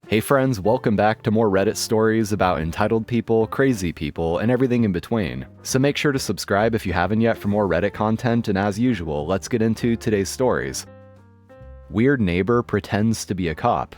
Hey friends, welcome back to more Reddit stories about entitled people, crazy people, and everything in between. So make sure to subscribe if you haven't yet for more Reddit content, and as usual, let's get into today's stories. Weird neighbor pretends to be a cop.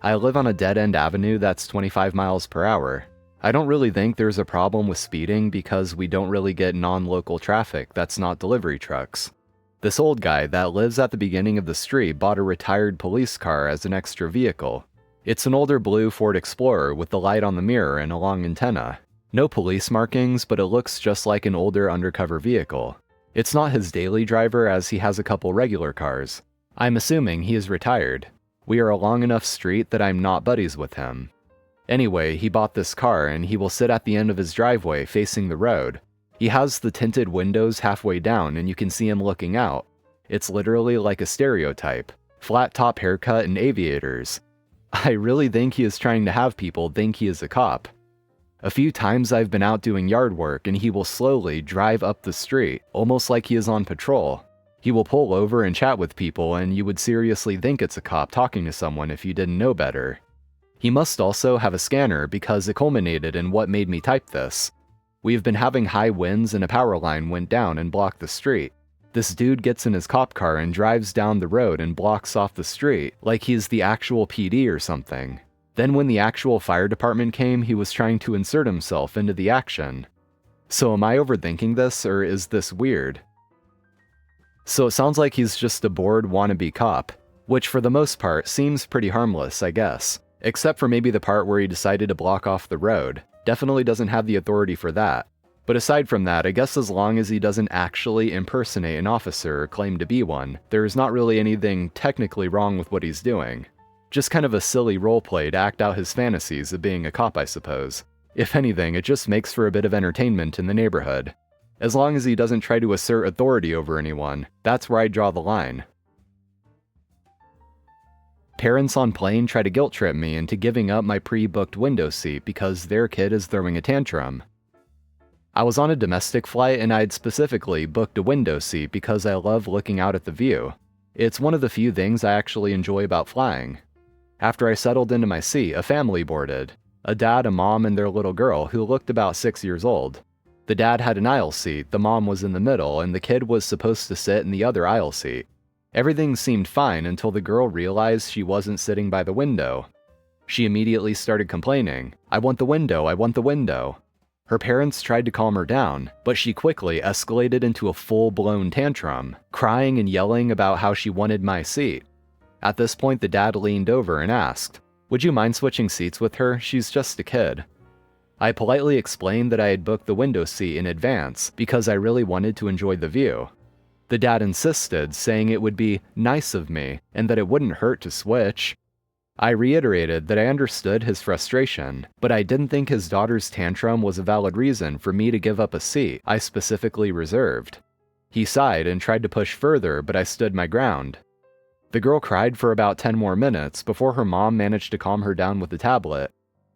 I live on a dead-end avenue that's 25 miles per hour. I don't really think there's a problem with speeding because we don't really get non-local traffic that's not delivery trucks. This old guy that lives at the beginning of the street bought a retired police car as an extra vehicle. It's an older blue Ford Explorer with the light on the mirror and a long antenna. No police markings, but it looks just like an older undercover vehicle. It's not his daily driver as he has a couple regular cars. I'm assuming he is retired. We are a long enough street that I'm not buddies with him. Anyway, he bought this car and he will sit at the end of his driveway facing the road. He has the tinted windows halfway down and you can see him looking out. It's literally like a stereotype. Flat top haircut and aviators. I really think he is trying to have people think he is a cop. A few times I've been out doing yard work and he will slowly drive up the street, almost like he is on patrol. He will pull over and chat with people and you would seriously think it's a cop talking to someone if you didn't know better. He must also have a scanner because it culminated in what made me type this. We've been having high winds and a power line went down and blocked the street. This dude gets in his cop car and drives down the road and blocks off the street, like he's the actual PD or something. Then when the actual fire department came, he was trying to insert himself into the action. So am I overthinking this, or is this weird? So it sounds like he's just a bored wannabe cop, which for the most part seems pretty harmless, I guess. Except for maybe the part where he decided to block off the road. Definitely doesn't have the authority for that. But aside from that, I guess as long as he doesn't actually impersonate an officer or claim to be one, there's not really anything technically wrong with what he's doing. Just kind of a silly roleplay to act out his fantasies of being a cop, I suppose. If anything, it just makes for a bit of entertainment in the neighborhood. As long as he doesn't try to assert authority over anyone, that's where I draw the line. Parents on plane try to guilt trip me into giving up my pre-booked window seat because their kid is throwing a tantrum. I was on a domestic flight and I'd specifically booked a window seat because I love looking out at the view. It's one of the few things I actually enjoy about flying. After I settled into my seat, a family boarded. A dad, a mom, and their little girl who looked about 6 years old. The dad had an aisle seat, the mom was in the middle, and the kid was supposed to sit in the other aisle seat. Everything seemed fine until the girl realized she wasn't sitting by the window. She immediately started complaining, "I want the window, I want the window." Her parents tried to calm her down, but she quickly escalated into a full-blown tantrum, crying and yelling about how she wanted my seat. At this point, the dad leaned over and asked, "Would you mind switching seats with her? She's just a kid." I politely explained that I had booked the window seat in advance because I really wanted to enjoy the view. The dad insisted, saying it would be nice of me and that it wouldn't hurt to switch. I reiterated that I understood his frustration, but I didn't think his daughter's tantrum was a valid reason for me to give up a seat I specifically reserved. He sighed and tried to push further, but I stood my ground. The girl cried for about 10 more minutes before her mom managed to calm her down with the tablet.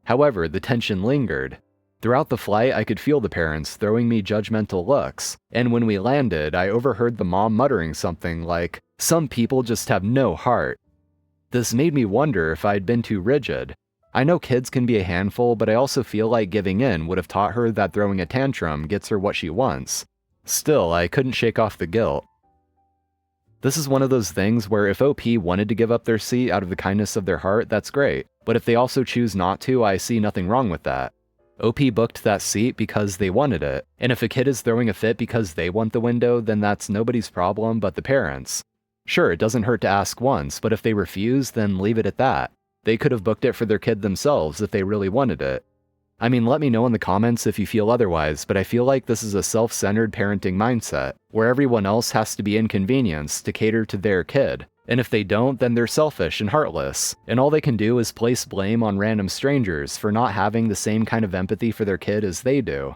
However, the tension lingered. Throughout the flight, I could feel the parents throwing me judgmental looks, and when we landed, I overheard the mom muttering something like, "Some people just have no heart." This made me wonder if I'd been too rigid. I know kids can be a handful, but I also feel like giving in would have taught her that throwing a tantrum gets her what she wants. Still, I couldn't shake off the guilt. This is one of those things where if OP wanted to give up their seat out of the kindness of their heart, that's great. But if they also choose not to, I see nothing wrong with that. OP booked that seat because they wanted it, and if a kid is throwing a fit because they want the window, then that's nobody's problem but the parents. Sure, it doesn't hurt to ask once, but if they refuse, then leave it at that. They could have booked it for their kid themselves if they really wanted it. I mean, let me know in the comments if you feel otherwise, but I feel like this is a self-centered parenting mindset, where everyone else has to be inconvenienced to cater to their kid. And if they don't, then they're selfish and heartless, and all they can do is place blame on random strangers for not having the same kind of empathy for their kid as they do.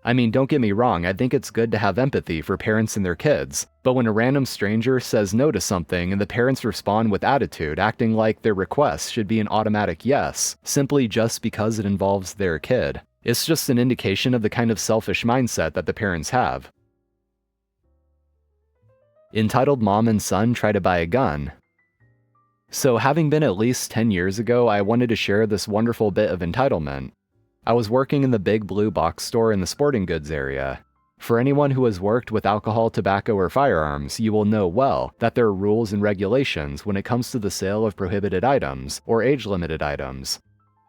I mean, don't get me wrong, I think it's good to have empathy for parents and their kids, but when a random stranger says no to something and the parents respond with attitude, acting like their request should be an automatic yes, simply just because it involves their kid, it's just an indication of the kind of selfish mindset that the parents have. Entitled mom and son try to buy a gun. So having been at least 10 years ago, I wanted to share this wonderful bit of entitlement. I was working in the big blue box store in the sporting goods area. For anyone who has worked with alcohol, tobacco, or firearms, you will know well that there are rules and regulations when it comes to the sale of prohibited items or age-limited items.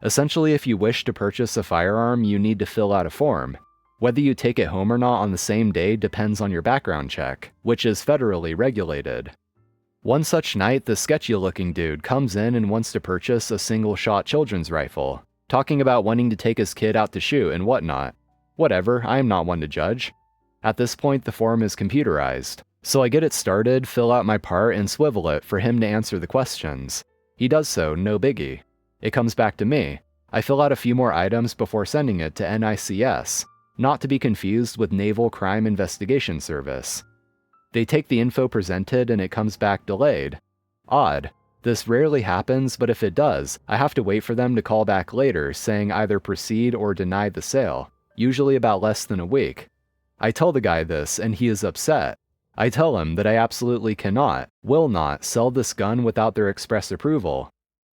Essentially, if you wish to purchase a firearm, you need to fill out a form. Whether you take it home or not on the same day depends on your background check, which is federally regulated. One such night, the sketchy-looking dude comes in and wants to purchase a single-shot children's rifle, talking about wanting to take his kid out to shoot and whatnot. Whatever, I am not one to judge. At this point, the form is computerized, so I get it started, fill out my part, and swivel it for him to answer the questions. He does so, no biggie. It comes back to me. I fill out a few more items before sending it to NICS, not to be confused with Naval Crime Investigation Service. They take the info presented and it comes back delayed. Odd. This rarely happens, but if it does, I have to wait for them to call back later saying either proceed or deny the sale, usually about less than a week. I tell the guy this and he is upset. I tell him that I absolutely cannot, will not, sell this gun without their express approval.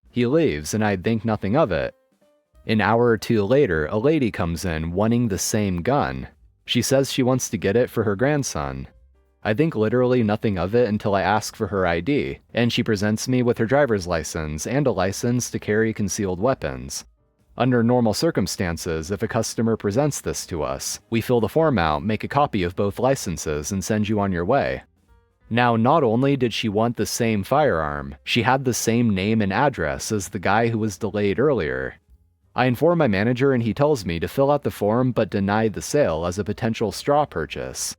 He leaves and I think nothing of it. An hour or two later, a lady comes in wanting the same gun. She says she wants to get it for her grandson. I think literally nothing of it until I ask for her ID, and she presents me with her driver's license and a license to carry concealed weapons. Under normal circumstances, if a customer presents this to us, we fill the form out, make a copy of both licenses, and send you on your way. Now, not only did she want the same firearm, she had the same name and address as the guy who was delayed earlier. I inform my manager and he tells me to fill out the form but deny the sale as a potential straw purchase.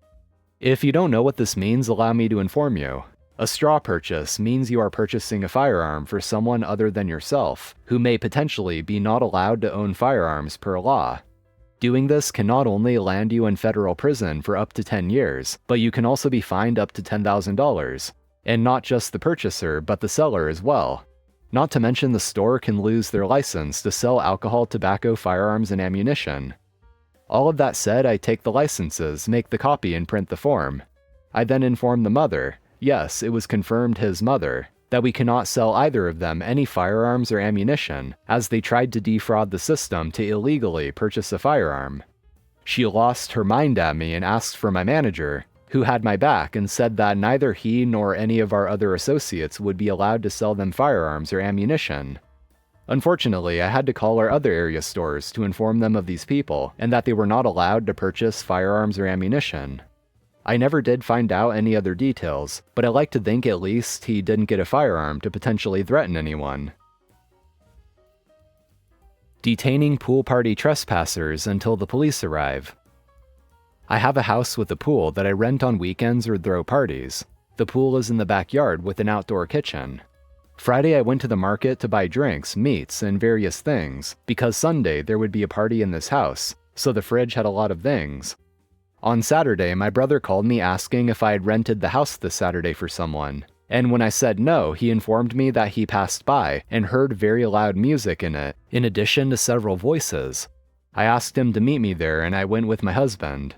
If you don't know what this means, allow me to inform you. A straw purchase means you are purchasing a firearm for someone other than yourself, who may potentially be not allowed to own firearms per law. Doing this can not only land you in federal prison for up to 10 years, but you can also be fined up to $10,000. And not just the purchaser, but the seller as well. Not to mention the store can lose their license to sell alcohol, tobacco, firearms, and ammunition. All of that said, I take the licenses, make the copy, and print the form. I then inform the mother, yes, it was confirmed his mother, that we cannot sell either of them any firearms or ammunition, as they tried to defraud the system to illegally purchase a firearm. She lost her mind at me and asked for my manager, who had my back and said that neither he nor any of our other associates would be allowed to sell them firearms or ammunition. Unfortunately, I had to call our other area stores to inform them of these people and that they were not allowed to purchase firearms or ammunition. I never did find out any other details, but I like to think at least he didn't get a firearm to potentially threaten anyone. Detaining pool party trespassers until the police arrive. I have a house with a pool that I rent on weekends or throw parties. The pool is in the backyard with an outdoor kitchen. Friday I went to the market to buy drinks, meats, and various things, because Sunday there would be a party in this house, so the fridge had a lot of things. On Saturday, my brother called me asking if I had rented the house this Saturday for someone, and when I said no, he informed me that he passed by and heard very loud music in it, in addition to several voices. I asked him to meet me there and I went with my husband.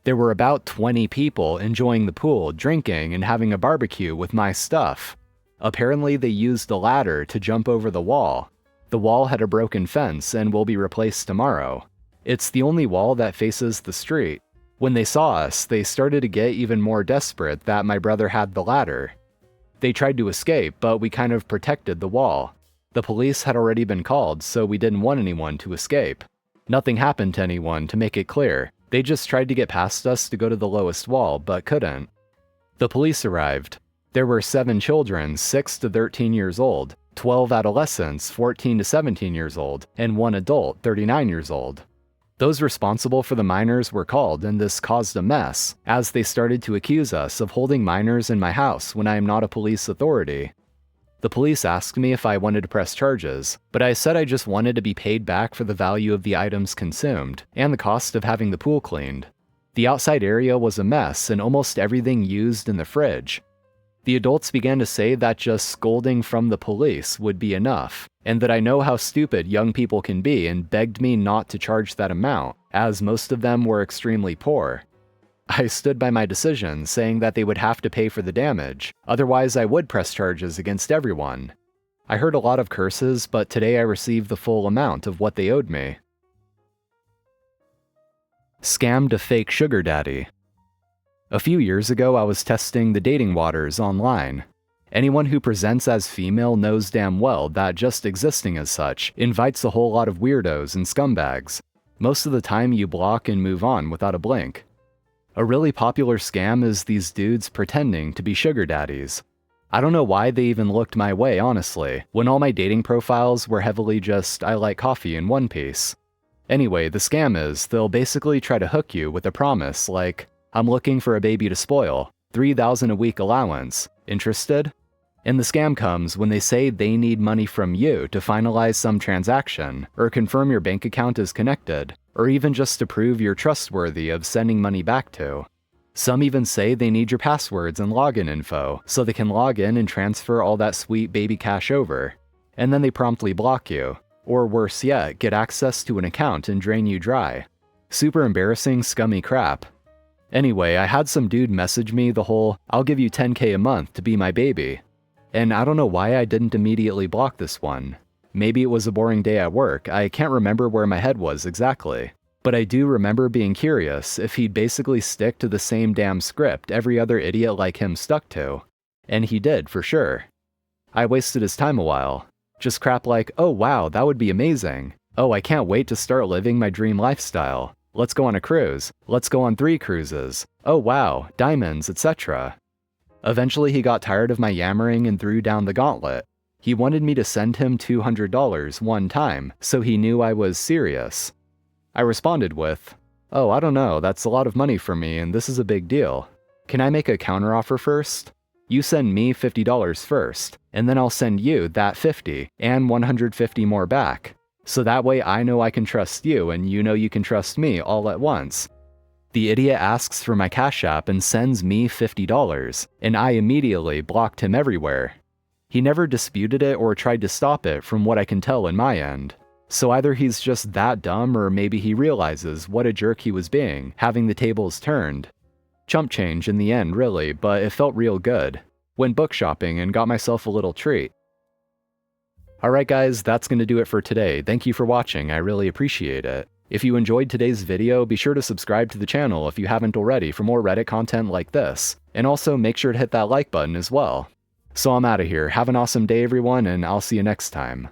There were about 20 people enjoying the pool, drinking, and having a barbecue with my stuff. Apparently they used a ladder to jump over the wall. The wall had a broken fence and will be replaced tomorrow. It's the only wall that faces the street. When they saw us, they started to get even more desperate that my brother had the ladder. They tried to escape, but we kind of protected the wall. The police had already been called, so we didn't want anyone to escape. Nothing happened to anyone, to make it clear. They just tried to get past us to go to the lowest wall, but couldn't. The police arrived. There were 7 children, 6 to 13 years old, 12 adolescents, 14 to 17 years old, and 1 adult, 39 years old. Those responsible for the minors were called, and this caused a mess, as they started to accuse us of holding minors in my house when I am not a police authority. The police asked me if I wanted to press charges, but I said I just wanted to be paid back for the value of the items consumed, and the cost of having the pool cleaned. The outside area was a mess and almost everything used in the fridge. The adults began to say that just scolding from the police would be enough, and that I know how stupid young people can be and begged me not to charge that amount, as most of them were extremely poor. I stood by my decision, saying that they would have to pay for the damage, otherwise I would press charges against everyone. I heard a lot of curses, but today I received the full amount of what they owed me. Scammed a fake sugar daddy. A few years ago, I was testing the dating waters online. Anyone who presents as female knows damn well that just existing as such invites a whole lot of weirdos and scumbags. Most of the time you block and move on without a blink. A really popular scam is these dudes pretending to be sugar daddies. I don't know why they even looked my way, honestly, when all my dating profiles were heavily just I like coffee in one piece. Anyway, the scam is, they'll basically try to hook you with a promise like, I'm looking for a baby to spoil, $3,000 a week allowance, interested? And the scam comes when they say they need money from you to finalize some transaction, or confirm your bank account is connected, or even just to prove you're trustworthy of sending money back to. Some even say they need your passwords and login info, so they can log in and transfer all that sweet baby cash over. And then they promptly block you. Or worse yet, get access to an account and drain you dry. Super embarrassing, scummy crap. Anyway, I had some dude message me the whole, I'll give you $10K a month to be my baby. And I don't know why I didn't immediately block this one. Maybe it was a boring day at work, I can't remember where my head was exactly. But I do remember being curious if he'd basically stick to the same damn script every other idiot like him stuck to. And he did, for sure. I wasted his time a while. Just crap like, oh wow, that would be amazing. Oh, I can't wait to start living my dream lifestyle. Let's go on a cruise. Let's go on 3 cruises. Oh wow, diamonds, etc. Eventually he got tired of my yammering and threw down the gauntlet. He wanted me to send him $200 one time, so he knew I was serious. I responded with, oh, I don't know, that's a lot of money for me and this is a big deal. Can I make a counteroffer first? You send me $50 first, and then I'll send you that $50 and $150 more back. So that way I know I can trust you and you know you can trust me all at once. The idiot asks for my Cash App and sends me $50, and I immediately blocked him everywhere. He never disputed it or tried to stop it from what I can tell in my end. So either he's just that dumb or maybe he realizes what a jerk he was being, having the tables turned. Chump change in the end, really, but it felt real good. Went book shopping and got myself a little treat. Alright guys, that's gonna do it for today. Thank you for watching, I really appreciate it. If you enjoyed today's video, be sure to subscribe to the channel if you haven't already for more Reddit content like this. And also make sure to hit that like button as well. So I'm out of here, have an awesome day everyone, and I'll see you next time.